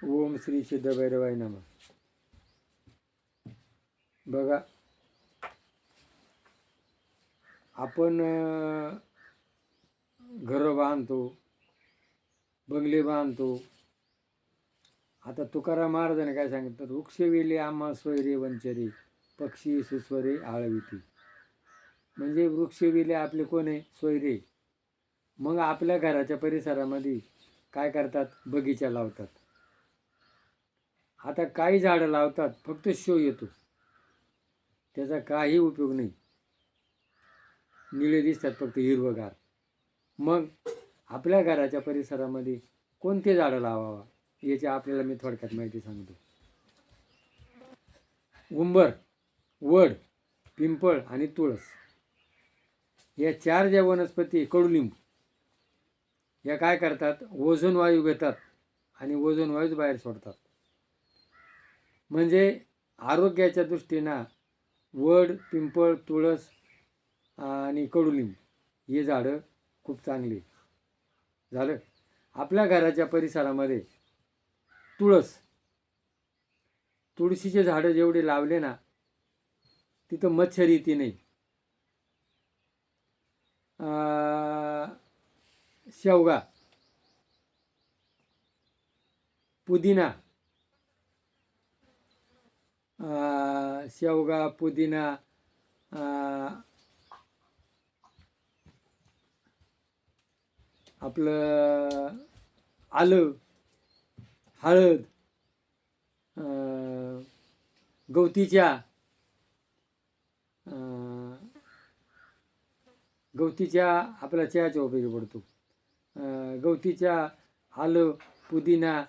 ओम श्री सिद्धभैरवाय नमः. बघा, आपण घरं बांधतो, बंगले बांधतो. आता तुकाराम महाराजांनी काय सांगितलं? वृक्ष वेली आम्हा सोयरे वंचरे, पक्षी सुस्वरे आळविती. म्हणजे वृक्ष वेली आपले कोण आहे? सोयरे. मग आपल्या घराच्या परिसरामध्ये काय करतात? बगीचा लावतात. आता काही झाडं लावतात फक्त शो येतो, त्याचा काही उपयोग नाही. निळे दिसतात फक्त, हिरवगार. मग आपल्या घराच्या परिसरामध्ये कोणते झाडं लावावा याची आपल्याला मी थोडक्यात माहिती सांगतो. उंबर, वड, पिंपळ आणि तुळस या 4 ज्या वनस्पती, कडुलिंब, या काय करतात? ओझोन वायू घेतात आणि ओझोन वायूच बाहेर सोडतात. म्हणजे आरोग्याच्या दृष्टीनं वड, पिंपळ, तुळस आणि कडुलिंब हे झाडं खूप चांगली. झालं. आपल्या घराच्या परिसरामध्ये तुळशीचे झाडं जेवढे लावले ना, तिथं मच्छर येते नाही. शेवगा, पुदिना, पुदिना, आपलं आलं, हळद, गवतीच्या आपल्या चहाच्या उपयोगी पडतो. गवतीच्या, आलं, पुदिना,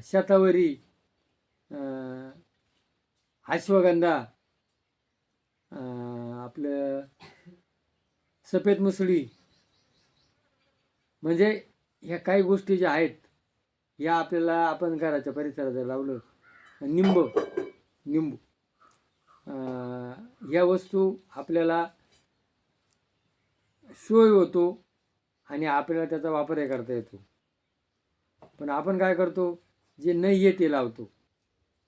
शतावरी, अश्वगंधा, आपलं सफेद मुसळी. म्हणजे ह्या काही गोष्टी ज्या आहेत या आपल्याला, आपण घराच्या परिसरात जर लावलं. निंबू, ह्या वस्तू आपल्याला सोय होतो आणि आपल्याला त्याचा वापरही करता येतो. पण आपण काय करतो? जे नाही आहे ते लावतो.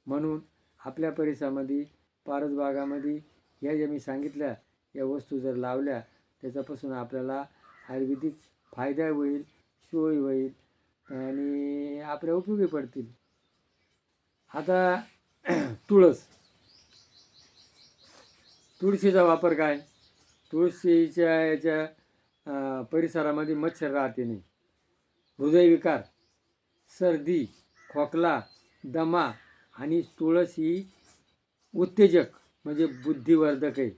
म्हणून आपल्या परिसरामध्ये, परसबागामध्ये ह्या ज्या मी सांगितल्या या वस्तू जर लावल्या, त्याच्यापासून आपल्याला आयुर्वेदिक फायदा होईल, सोय होईल आणि आपल्या उपयोगी पडतील. आता तुळशीचा वापर काय? तुळशीच्या याच्या परिसरामध्ये मच्छर राहते नाही. हृदयविकार, सर्दी, खोकला, दमा आणि तुळस ही उत्तेजक म्हणजे बुद्धिवर्धक आहे.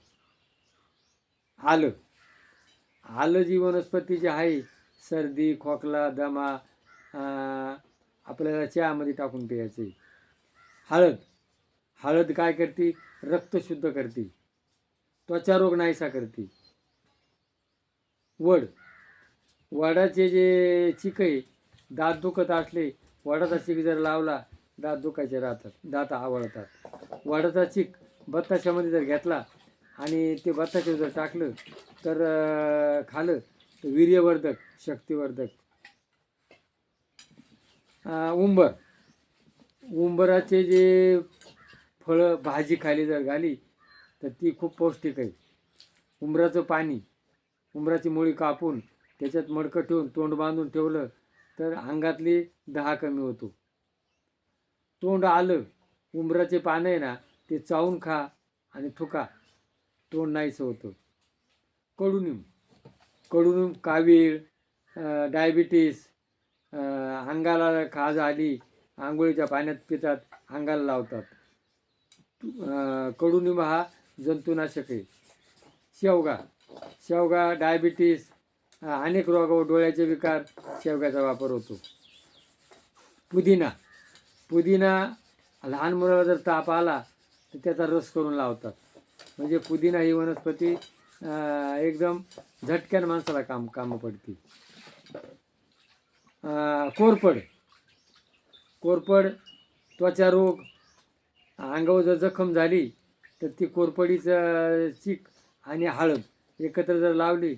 आलं जी वनस्पती जी आहे, सर्दी, खोकला, दमा आपल्याला चहामध्ये टाकून प्यायचे. हळद काय करते? रक्त शुद्ध करते, त्वचा रोग नाहीसा करते. वडाचे जे चिक आहे, दात दुखत असले, वडाचा चिक जर लावला, दात दुखायचे राहतात, दात आवळतात. वडाचा चिक बत्ताशामध्ये जर घेतला आणि ते बत्ताशे जर टाकलं तर खाल्लं तर वीर्यवर्धक, शक्तिवर्धक. उंबराचे जे फळं भाजी खाली जर घाली तर ती खूप पौष्टिक आहे. उंबराचं पाणी, उंबराची मुळी कापून त्याच्यात मडकं ठेवून तोंड बांधून ठेवलं तर अंगातली दहा कमी होतो. तोंड आलं, उंबराचे पानं आहे ना, ते चावून खा आणि थुका, तोंड नाहीसं होतं. कडुनिंब कावीळ, डायबिटीस, अंगाला खाज आली, आंघोळीच्या पाण्यात पितात, अंगाला लावतात. कडुनिंब हा जंतुनाशक आहे. शेवगा डायबिटीस, अनेक रोग, डोळ्याचे विकार, शेवग्याचा वापर होतो. पुदिना लहान मुलाला जर ताप आला तर त्याचा रस करून लावतात. म्हणजे पुदिना ही वनस्पती एकदम झटक्यान माणसाला काम पडते. कोरपड, त्वचा रोग, अंगावर जर जखम झाली तर ती कोरपडीचं चीक आणि हळद एकत्र जर लावली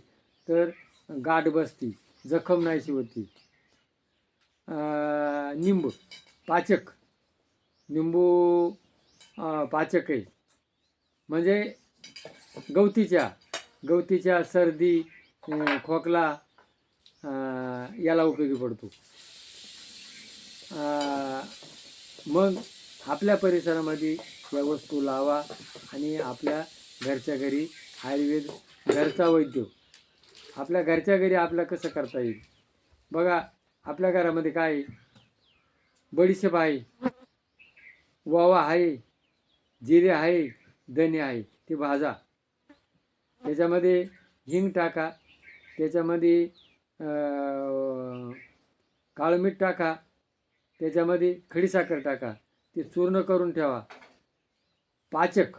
तर गाठ बसती, जखम नाहीशी होती. निंबू पाचक, निंबू पाचक आहे. म्हणजे गवतीच्या सर्दी, खोकला याला उपयोगी पडतो. मग आपल्या परिसरामध्ये या वस्तू लावा आणि आपल्या घरच्या घरी आयुर्वेद, घरचा वैद्य आपल्या घरच्या घरी आपल्या कसं करता येईल. बघा, आपल्या घरामध्ये काय आहे, बडीशेप आहे, ओवा आहे, जिरे आहे, धने आहे, ते भाजा, त्याच्यामध्ये हिंग टाका, त्याच्यामध्ये काळं मीठ टाका, त्याच्यामध्ये खडीसाखर टाका, ते चूर्ण करून ठेवा. पाचक,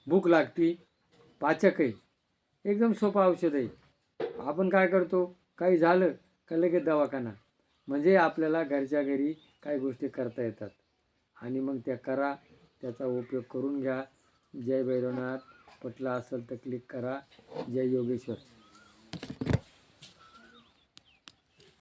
भूक लागती, पाचक आहे, एकदम सोपं औषध आहे. आपण काय करतो, काही झालं का लगेच दवाखाना. म्हणजे आपल्याला घरच्या घरी काही गोष्टी करता येतात आणि मग त्या करा, त्याचा उपयोग करून घ्या. जय भैरवनाथ. पटला असेल तर क्लिक करा. जय योगेश्वर.